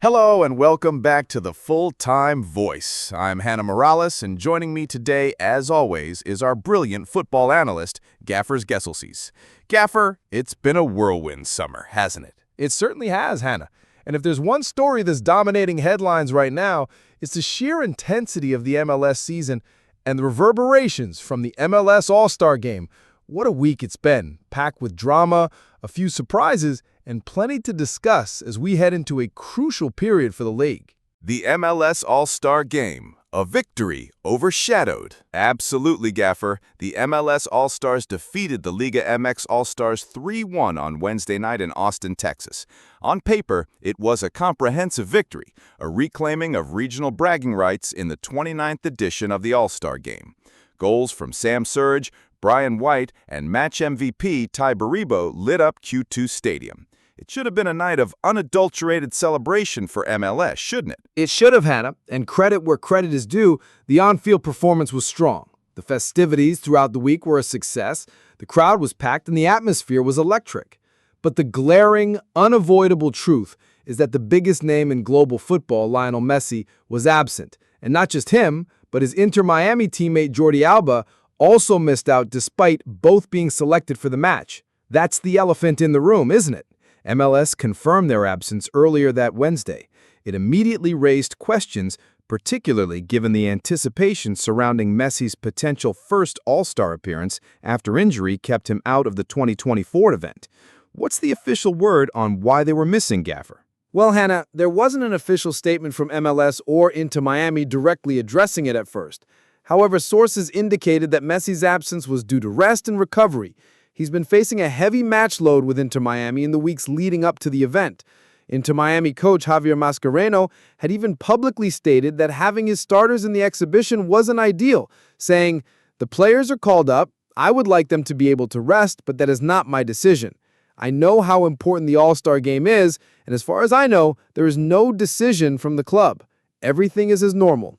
Hello and welcome back to the Full-Time Voice. I'm Hannah Morales, and joining me today, as always, is our brilliant football analyst, Gaffers Gesselsies. Gaffer, it's been a whirlwind summer, hasn't it? It certainly has, Hannah. And if there's one story that's dominating headlines right now, it's the sheer intensity of the MLS season and the reverberations from the MLS All-Star Game. What a week it's been, packed with drama, a few surprises, and plenty to discuss as we head into a crucial period for the league. The MLS All-Star Game, a victory overshadowed. Absolutely, Gaffer. The MLS All-Stars defeated the Liga MX All-Stars 3-1 on Wednesday night in Austin, Texas. On paper, it was a comprehensive victory, a reclaiming of regional bragging rights in the 29th edition of the All-Star Game. Goals from Sam Surge, Brian White, and match MVP Ty Baribo lit up Q2 Stadium. It should have been a night of unadulterated celebration for MLS, shouldn't it? It should have, Hannah, and credit where credit is due, the on-field performance was strong. The festivities throughout the week were a success, the crowd was packed, and the atmosphere was electric. But the glaring, unavoidable truth is that the biggest name in global football, Lionel Messi, was absent. And not just him, but his Inter Miami teammate Jordi Alba also missed out despite both being selected for the match. That's the elephant in the room, isn't it? MLS confirmed their absence earlier that Wednesday. It immediately raised questions, particularly given the anticipation surrounding Messi's potential first All-Star appearance after injury kept him out of the 2024 event. What's the official word on why they were missing, Gaffer? Well, Hannah, there wasn't an official statement from MLS or Inter Miami directly addressing it at first. However, sources indicated that Messi's absence was due to rest and recovery. He's been facing a heavy match load with Inter Miami in the weeks leading up to the event. Inter Miami coach Javier Mascherano had even publicly stated that having his starters in the exhibition wasn't ideal, saying, "The players are called up. I would like them to be able to rest, but that is not my decision. I know how important the All-Star Game is, and as far as I know, there is no decision from the club. Everything is as normal."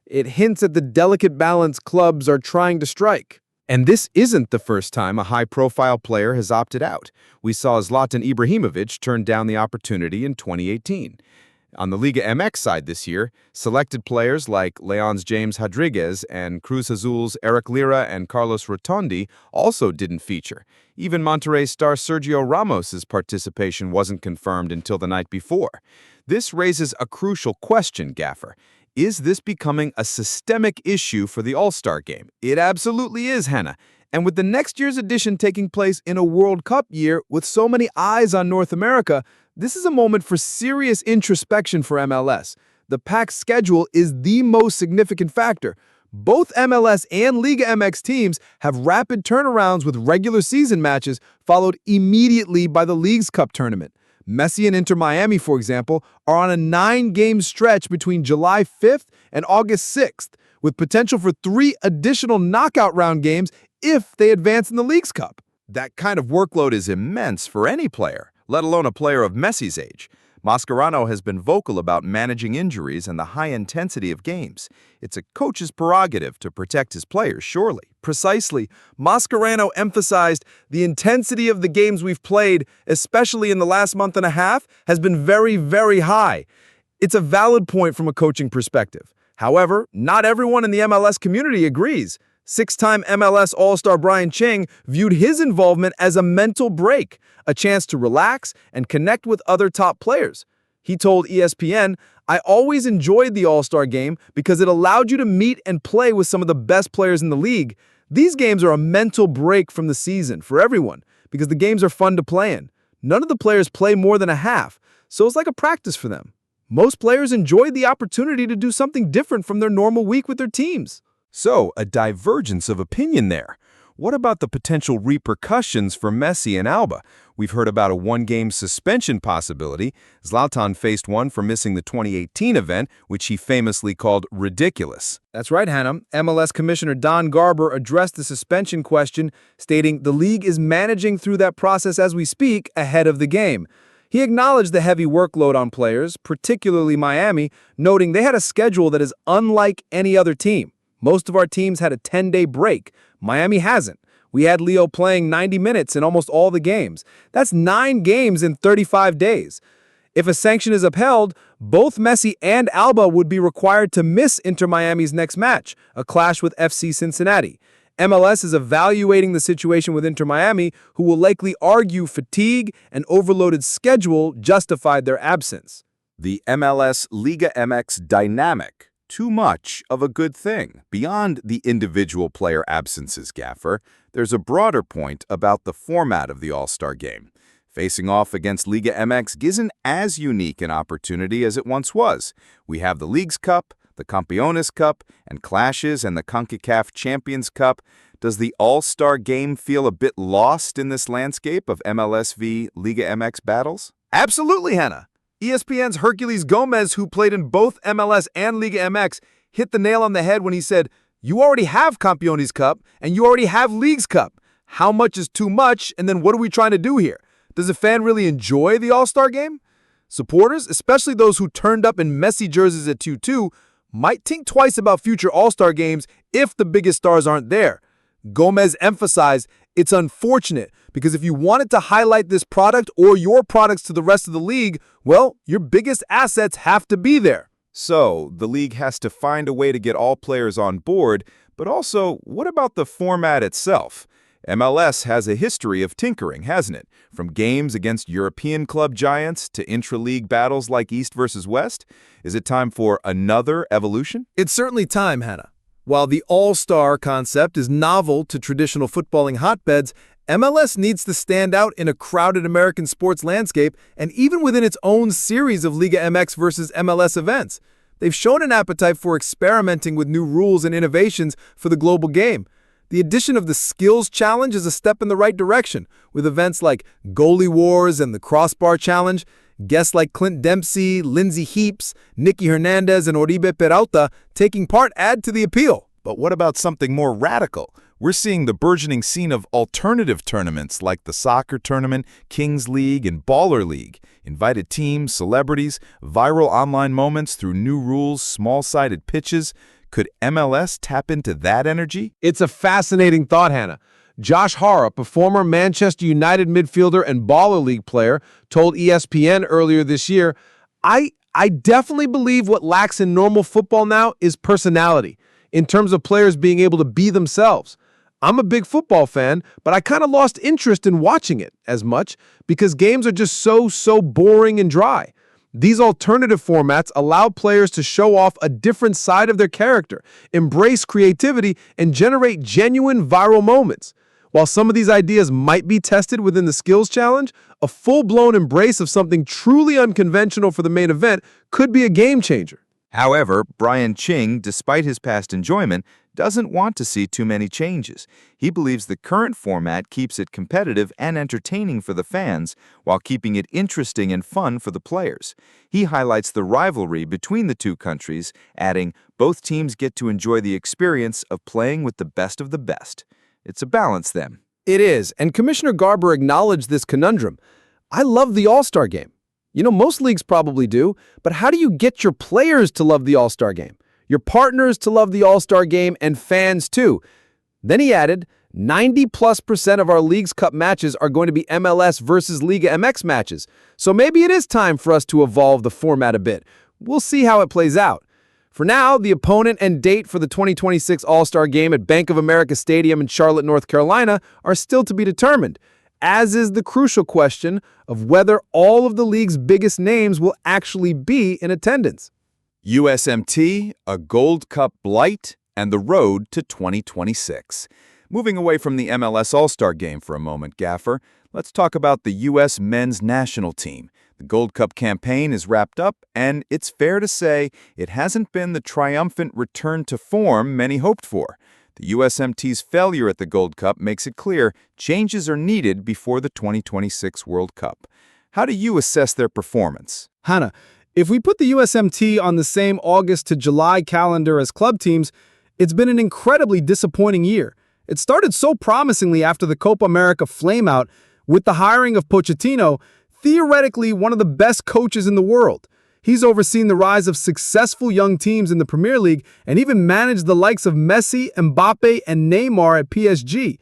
It hints at the delicate balance clubs are trying to strike. And this isn't the first time a high-profile player has opted out. We saw Zlatan Ibrahimovic turn down the opportunity in 2018. On the Liga MX side this year, selected players like Leon's James Rodriguez and Cruz Azul's Eric Lira and Carlos Rotondi also didn't feature. Even Monterrey star Sergio Ramos's participation wasn't confirmed until the night before. This raises a crucial question, Gaffer. Is this becoming a systemic issue for the All-Star Game? It absolutely is, Hannah. And with the next year's edition taking place in a World Cup year with so many eyes on North America, this is a moment for serious introspection for MLS. The packed schedule is the most significant factor. Both MLS and Liga MX teams have rapid turnarounds with regular season matches followed immediately by the Leagues Cup tournament. Messi and Inter Miami, for example, are on a 9-game stretch between July 5th and August 6th, with potential for 3 additional knockout round games if they advance in the Leagues Cup. That kind of workload is immense for any player, let alone a player of Messi's age. Mascherano has been vocal about managing injuries and the high intensity of games. It's a coach's prerogative to protect his players, surely. Precisely. Mascherano emphasized the intensity of the games we've played, especially in the last month and a half, has been very, very high. It's a valid point from a coaching perspective. However, not everyone in the MLS community agrees. 6-time MLS All-Star Brian Ching viewed his involvement as a mental break, a chance to relax and connect with other top players. He told ESPN, "I always enjoyed the All-Star Game because it allowed you to meet and play with some of the best players in the league. These games are a mental break from the season for everyone because the games are fun to play in. None of the players play more than a half, so it's like a practice for them. Most players enjoyed the opportunity to do something different from their normal week with their teams." So, a divergence of opinion there. What about the potential repercussions for Messi and Alba? We've heard about a 1-game suspension possibility. Zlatan faced one for missing the 2018 event, which he famously called ridiculous. That's right, Hannah. MLS Commissioner Don Garber addressed the suspension question, stating the league is managing through that process as we speak ahead of the game. He acknowledged the heavy workload on players, particularly Miami, noting they had a schedule that is unlike any other team. Most of our teams had a 10-day break. Miami hasn't. We had Leo playing 90 minutes in almost all the games. That's 9 games in 35 days. If a sanction is upheld, both Messi and Alba would be required to miss Inter Miami's next match, a clash with FC Cincinnati. MLS is evaluating the situation with Inter Miami, who will likely argue fatigue and overloaded schedule justified their absence. The MLS Liga MX dynamic. Too much of a good thing. Beyond the individual player absences, Gaffer, there's a broader point about the format of the All-Star game. Facing off against Liga MX isn't as unique an opportunity as it once was. We have the Leagues Cup, the Campeones Cup, and clashes and the CONCACAF Champions Cup. Does the All-Star game feel a bit lost in this landscape of MLS v Liga MX battles? Absolutely, Hannah. ESPN's Herculez Gomez, who played in both MLS and Liga MX, hit the nail on the head when he said, "You already have Campeones Cup and you already have Leagues Cup. How much is too much, and then what are we trying to do here? Does a fan really enjoy the All-Star game?" Supporters, especially those who turned up in Messi jerseys at 2-2, might think twice about future All-Star games if the biggest stars aren't there. Gomez emphasized, it's unfortunate because if you wanted to highlight this product or your products to the rest of the league, well, your biggest assets have to be there. So, the league has to find a way to get all players on board, but also, what about the format itself? MLS has a history of tinkering, hasn't it? From games against European club giants to intra-league battles like East versus West? Is it time for another evolution? It's certainly time, Hannah. While the all-star concept is novel to traditional footballing hotbeds, MLS needs to stand out in a crowded American sports landscape and even within its own series of Liga MX versus MLS events. They've shown an appetite for experimenting with new rules and innovations for the global game. The addition of the Skills Challenge is a step in the right direction, with events like Goalie Wars and the Crossbar Challenge. Guests like Clint Dempsey, Lindsay Heaps, Nicky Hernandez, and Oribe Peralta taking part add to the appeal. But what about something more radical? We're seeing the burgeoning scene of alternative tournaments like the soccer tournament, Kings League, and Baller League. Invited teams, celebrities, viral online moments through new rules, small-sided pitches. Could MLS tap into that energy? It's a fascinating thought, Hannah. Josh Harrop, a former Manchester United midfielder and Baller League player, told ESPN earlier this year, I definitely believe what lacks in normal football now is personality, in terms of players being able to be themselves. I'm a big football fan, but I kind of lost interest in watching it as much because games are just so boring and dry. These alternative formats allow players to show off a different side of their character, embrace creativity, and generate genuine viral moments. While some of these ideas might be tested within the Skills Challenge, a full-blown embrace of something truly unconventional for the main event could be a game changer. However, Brian Ching, despite his past enjoyment, doesn't want to see too many changes. He believes the current format keeps it competitive and entertaining for the fans, while keeping it interesting and fun for the players. He highlights the rivalry between the two countries, adding, both teams get to enjoy the experience of playing with the best of the best. It's a balance, then. It is, and Commissioner Garber acknowledged this conundrum. I love the All-Star game. You know, most leagues probably do, but how do you get your players to love the All-Star game? Your partners to love the All-Star game, and fans too? Then he added, 90+% of our Leagues Cup matches are going to be MLS versus Liga MX matches, so maybe it is time for us to evolve the format a bit. We'll see how it plays out. For now, the opponent and date for the 2026 All-Star Game at Bank of America Stadium in Charlotte, North Carolina are still to be determined, as is the crucial question of whether all of the league's biggest names will actually be in attendance. USMT, a Gold Cup blight, and the road to 2026. Moving away from the MLS All-Star Game for a moment, Gaffer, let's talk about the U.S. men's national team. The Gold Cup campaign is wrapped up, and it's fair to say it hasn't been the triumphant return to form many hoped for. The USMT's failure at the Gold Cup makes it clear changes are needed before the 2026 World Cup. How do you assess their performance? Hannah, if we put the USMT on the same August to July calendar as club teams, it's been an incredibly disappointing year. It started so promisingly after the Copa America flameout with the hiring of Pochettino, theoretically one of the best coaches in the world. He's overseen the rise of successful young teams in the Premier League and even managed the likes of Messi, Mbappe, and Neymar at PSG.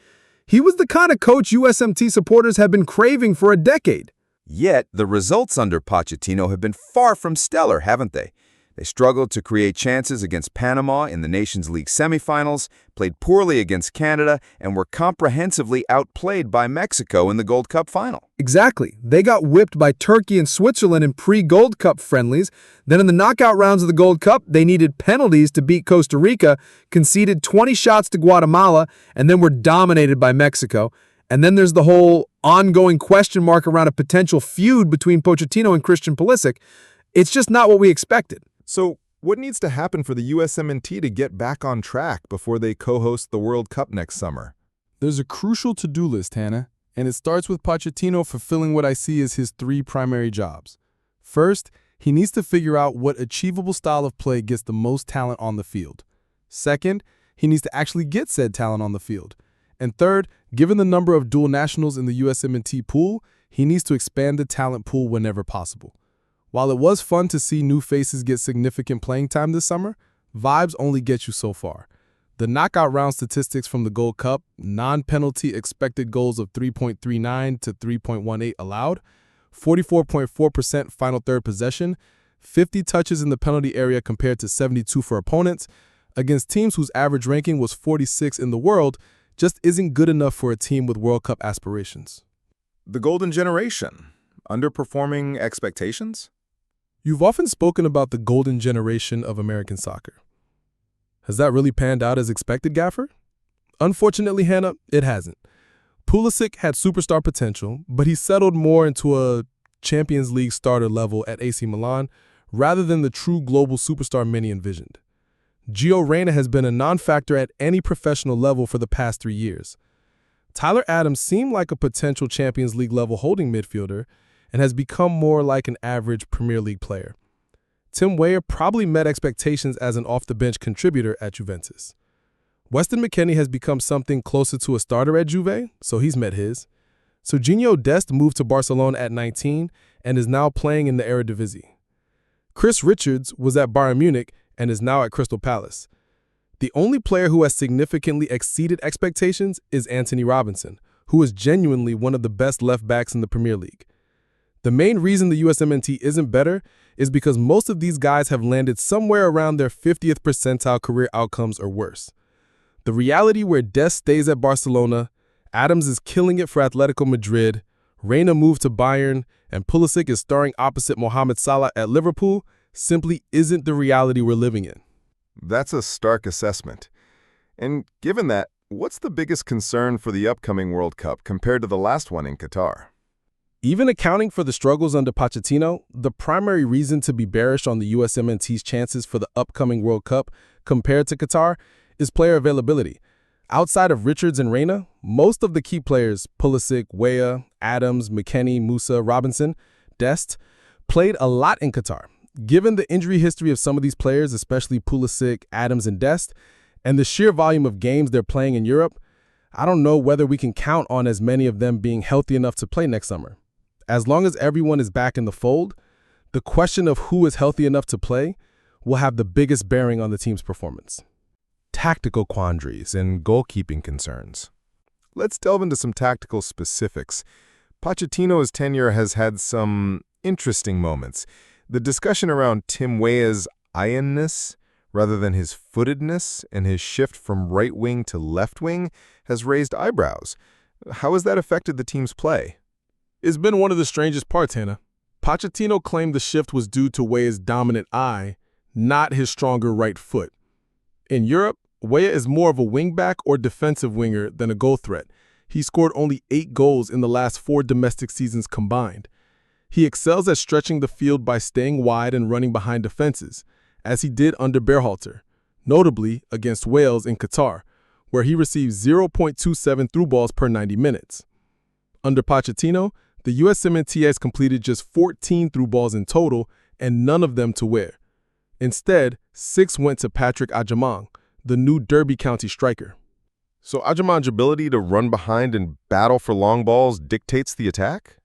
He was the kind of coach USMT supporters have been craving for a decade. Yet, the results under Pochettino have been far from stellar, haven't they? They struggled to create chances against Panama in the Nations League semifinals, played poorly against Canada, and were comprehensively outplayed by Mexico in the Gold Cup final. Exactly. They got whipped by Turkey and Switzerland in pre-Gold Cup friendlies. Then in the knockout rounds of the Gold Cup, they needed penalties to beat Costa Rica, conceded 20 shots to Guatemala, and then were dominated by Mexico. And then there's the whole ongoing question mark around a potential feud between Pochettino and Christian Pulisic. It's just not what we expected. So, what needs to happen for the USMNT to get back on track before they co-host the World Cup next summer? There's a crucial to-do list, Hannah, and it starts with Pochettino fulfilling what I see as his 3 primary jobs. First, he needs to figure out what achievable style of play gets the most talent on the field. Second, he needs to actually get said talent on the field. And third, given the number of dual nationals in the USMNT pool, he needs to expand the talent pool whenever possible. While it was fun to see new faces get significant playing time this summer, vibes only get you so far. The knockout round statistics from the Gold Cup, non-penalty expected goals of 3.39 to 3.18 allowed, 44.4% final third possession, 50 touches in the penalty area compared to 72 for opponents, against teams whose average ranking was 46 in the world, just isn't good enough for a team with World Cup aspirations. The golden generation, underperforming expectations? You've often spoken about the golden generation of American soccer. Has that really panned out as expected, Gaffer? Unfortunately, Hannah, it hasn't. Pulisic had superstar potential, but he settled more into a Champions League starter level at AC Milan rather than the true global superstar many envisioned. Gio Reyna has been a non-factor at any professional level for the past 3 years. Tyler Adams seemed like a potential Champions League level holding midfielder and has become more like an average Premier League player. Tim Weah probably met expectations as an off-the-bench contributor at Juventus. Weston McKennie has become something closer to a starter at Juve, so he's met his. Serginho Dest moved to Barcelona at 19 and is now playing in the Eredivisie. Chris Richards was at Bayern Munich and is now at Crystal Palace. The only player who has significantly exceeded expectations is Anthony Robinson, who is genuinely one of the best left-backs in the Premier League. The main reason the USMNT isn't better is because most of these guys have landed somewhere around their 50th percentile career outcomes or worse. The reality where Dest stays at Barcelona, Adams is killing it for Atletico Madrid, Reyna moved to Bayern, and Pulisic is starring opposite Mohamed Salah at Liverpool simply isn't the reality we're living in. That's a stark assessment. And given that, what's the biggest concern for the upcoming World Cup compared to the last one in Qatar? Even accounting for the struggles under Pochettino, the primary reason to be bearish on the USMNT's chances for the upcoming World Cup compared to Qatar is player availability. Outside of Richards and Reyna, most of the key players, Pulisic, Weah, Adams, McKennie, Musa, Robinson, Dest, played a lot in Qatar. Given the injury history of some of these players, especially Pulisic, Adams, and Dest, and the sheer volume of games they're playing in Europe, I don't know whether we can count on as many of them being healthy enough to play next summer. As long as everyone is back in the fold, the question of who is healthy enough to play will have the biggest bearing on the team's performance. Tactical quandaries and goalkeeping concerns. Let's delve into some tactical specifics. Pochettino's tenure has had some interesting moments. The discussion around Tim Weah's ironness rather than his footedness and his shift from right wing to left wing has raised eyebrows. How has that affected the team's play? It's been one of the strangest parts, Hannah. Pochettino claimed the shift was due to Weah's dominant eye, not his stronger right foot. In Europe, Weah is more of a wingback or defensive winger than a goal threat. He scored only 8 goals in the last 4 domestic seasons combined. He excels at stretching the field by staying wide and running behind defenses, as he did under Berhalter, notably against Wales in Qatar, where he received 0.27 through balls per 90 minutes. Under Pochettino, the USMNT has completed just 14 through balls in total, and none of them to Weah. Instead, 6 went to Patrick Adjamang, the new Derby County striker. So Adjamang's ability to run behind and battle for long balls dictates the attack?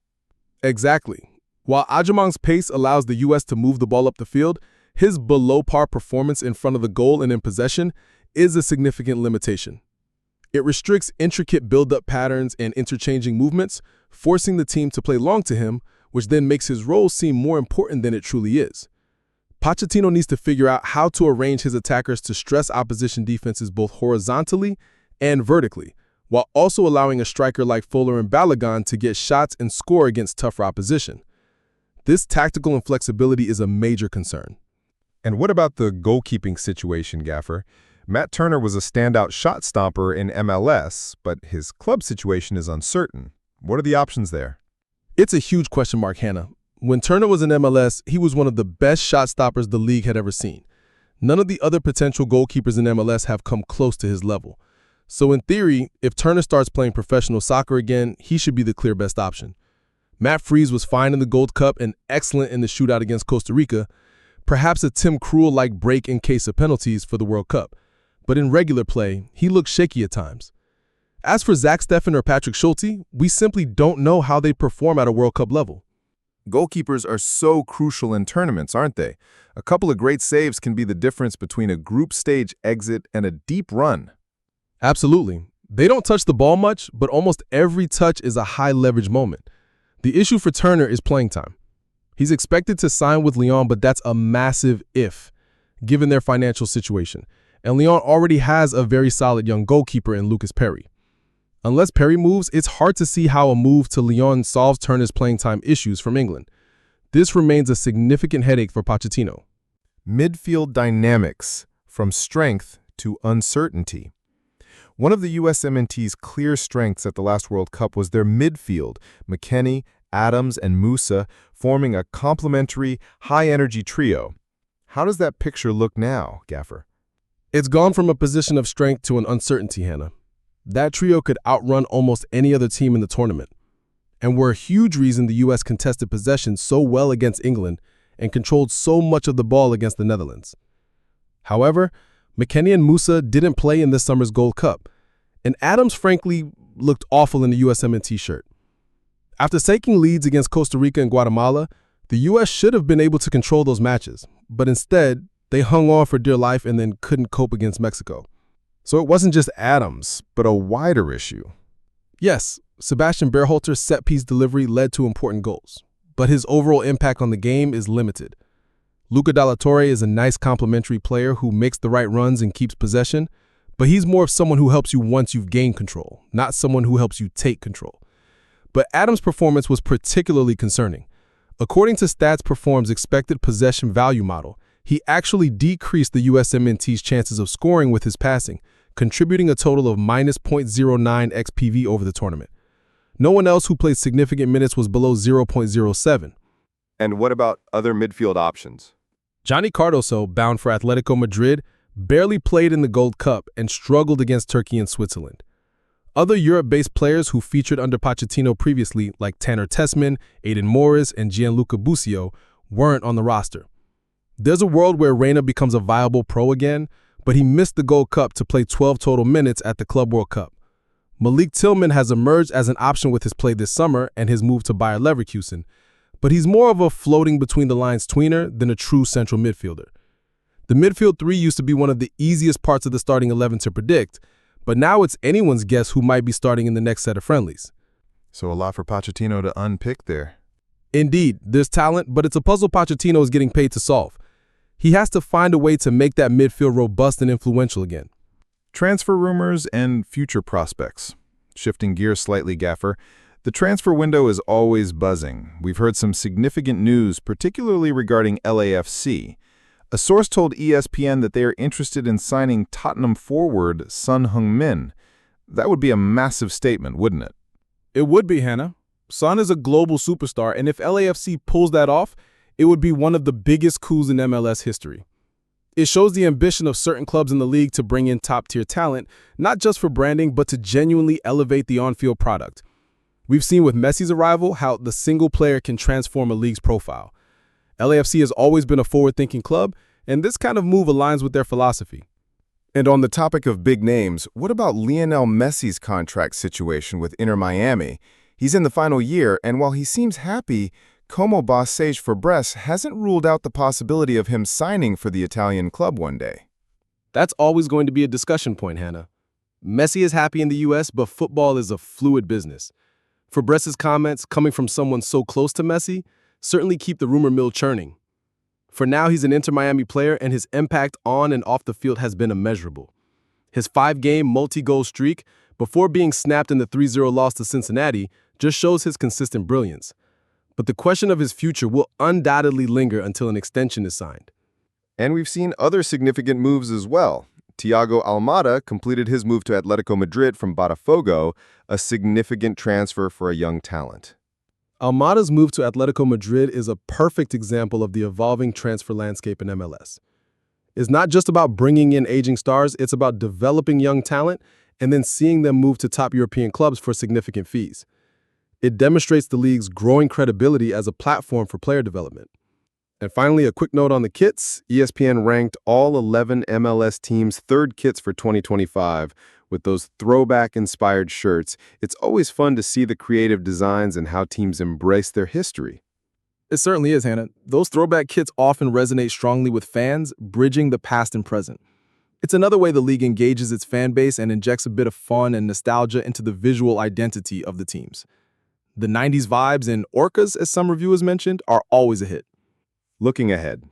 Exactly. While Adjamang's pace allows the U.S. to move the ball up the field, his below-par performance in front of the goal and in possession is a significant limitation. It restricts intricate build-up patterns and interchanging movements, forcing the team to play long to him, which then makes his role seem more important than it truly is. Pochettino needs to figure out how to arrange his attackers to stress opposition defenses both horizontally and vertically, while also allowing a striker like Fuller and Balogun to get shots and score against tougher opposition. This tactical inflexibility is a major concern. And what about the goalkeeping situation, Gaffer? Matt Turner was a standout shot stopper in MLS, but his club situation is uncertain. What are the options there? It's a huge question mark, Hannah. When Turner was in MLS, he was one of the best shot stoppers the league had ever seen. None of the other potential goalkeepers in MLS have come close to his level. So in theory, if Turner starts playing professional soccer again, he should be the clear best option. Matt Freese was fine in the Gold Cup and excellent in the shootout against Costa Rica, perhaps a Tim Krul-like break in case of penalties for the World Cup. But in regular play, he looked shaky at times. As for Zach Steffen or Patrick Schulte, we simply don't know how they perform at a World Cup level. Goalkeepers are so crucial in tournaments, aren't they? A couple of great saves can be the difference between a group stage exit and a deep run. Absolutely. They don't touch the ball much, but almost every touch is a high-leverage moment. The issue for Turner is playing time. He's expected to sign with Lyon, but that's a massive if, given their financial situation. And Lyon already has a very solid young goalkeeper in Lucas Perry. Unless Perry moves, it's hard to see how a move to Lyon solves Turner's playing time issues from England. This remains a significant headache for Pochettino. Midfield dynamics, from strength to uncertainty. One of the USMNT's clear strengths at the last World Cup was their midfield, McKennie, Adams, and Musa, forming a complementary, high-energy trio. How does that picture look now, Gaffer? It's gone from a position of strength to an uncertainty, Hannah. That trio could outrun almost any other team in the tournament, and were a huge reason the U.S. contested possession so well against England and controlled so much of the ball against the Netherlands. However, McKennie and Musa didn't play in this summer's Gold Cup, and Adams frankly looked awful in the USMNT shirt. After taking leads against Costa Rica and Guatemala, the U.S. should have been able to control those matches, but instead, they hung on for dear life and then couldn't cope against Mexico. So it wasn't just Adams, but a wider issue. Yes, Sebastian Berhalter's set-piece delivery led to important goals, but his overall impact on the game is limited. Luca Dalla Torre is a nice complementary player who makes the right runs and keeps possession, but he's more of someone who helps you once you've gained control, not someone who helps you take control. But Adams' performance was particularly concerning. According to Stats Perform's expected possession value model, he actually decreased the USMNT's chances of scoring with his passing, contributing a total of minus 0.09 XPV over the tournament. No one else who played significant minutes was below 0.07. And what about other midfield options? Johnny Cardoso, bound for Atletico Madrid, barely played in the Gold Cup and struggled against Turkey and Switzerland. Other Europe-based players who featured under Pochettino previously, like Tanner Tessman, Aiden Morris, and Gianluca Busio, weren't on the roster. There's a world where Reina becomes a viable pro again, but he missed the Gold Cup to play 12 total minutes at the Club World Cup. Malik Tillman has emerged as an option with his play this summer and his move to Bayer Leverkusen, but he's more of a floating between the lines tweener than a true central midfielder. The midfield three used to be one of the easiest parts of the starting 11 to predict, but now it's anyone's guess who might be starting in the next set of friendlies. So a lot for Pochettino to unpick there. Indeed, there's talent, but it's a puzzle Pochettino is getting paid to solve. He has to find a way to make that midfield robust and influential again. Transfer rumors and future prospects. Shifting gears slightly, Gaffer, the transfer window is always buzzing. We've heard some significant news, particularly regarding LAFC. A source told ESPN that they are interested in signing Tottenham forward Son Heung-min. That would be a massive statement, wouldn't it? It would be, Hannah. Son is a global superstar, and if LAFC pulls that off, it would be one of the biggest coups in MLS history. It shows the ambition of certain clubs in the league to bring in top-tier talent, not just for branding, but to genuinely elevate the on-field product. We've seen with Messi's arrival how the single player can transform a league's profile. LAFC has always been a forward-thinking club, and this kind of move aligns with their philosophy. And on the topic of big names, what about Lionel Messi's contract situation with Inter Miami? He's in the final year, and while he seems happy, Como boss Serge Fabregas hasn't ruled out the possibility of him signing for the Italian club one day. That's always going to be a discussion point, Hannah. Messi is happy in the U.S., but football is a fluid business. Fabregas' comments, coming from someone so close to Messi, certainly keep the rumor mill churning. For now, he's an Inter Miami player, and his impact on and off the field has been immeasurable. His 5-game multi-goal streak, before being snapped in the 3-0 loss to Cincinnati, just shows his consistent brilliance. But the question of his future will undoubtedly linger until an extension is signed. And we've seen other significant moves as well. Thiago Almada completed his move to Atletico Madrid from Botafogo, a significant transfer for a young talent. Almada's move to Atletico Madrid is a perfect example of the evolving transfer landscape in MLS. It's not just about bringing in aging stars, it's about developing young talent and then seeing them move to top European clubs for significant fees. It demonstrates the league's growing credibility as a platform for player development. And finally, a quick note on the kits. ESPN ranked all 11 MLS teams' third kits for 2025 with those throwback-inspired shirts. It's always fun to see the creative designs and how teams embrace their history. It certainly is, Hannah. Those throwback kits often resonate strongly with fans, bridging the past and present. It's another way the league engages its fan base and injects a bit of fun and nostalgia into the visual identity of the teams. The 90s vibes and orcas, as some reviewers mentioned, are always a hit. Looking ahead,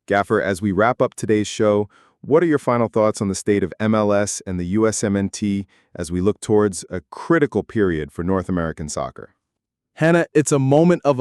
Gaffer, as we wrap up today's show, what are your final thoughts on the state of MLS and the USMNT as we look towards a critical period for North American soccer? Hannah, it's a moment of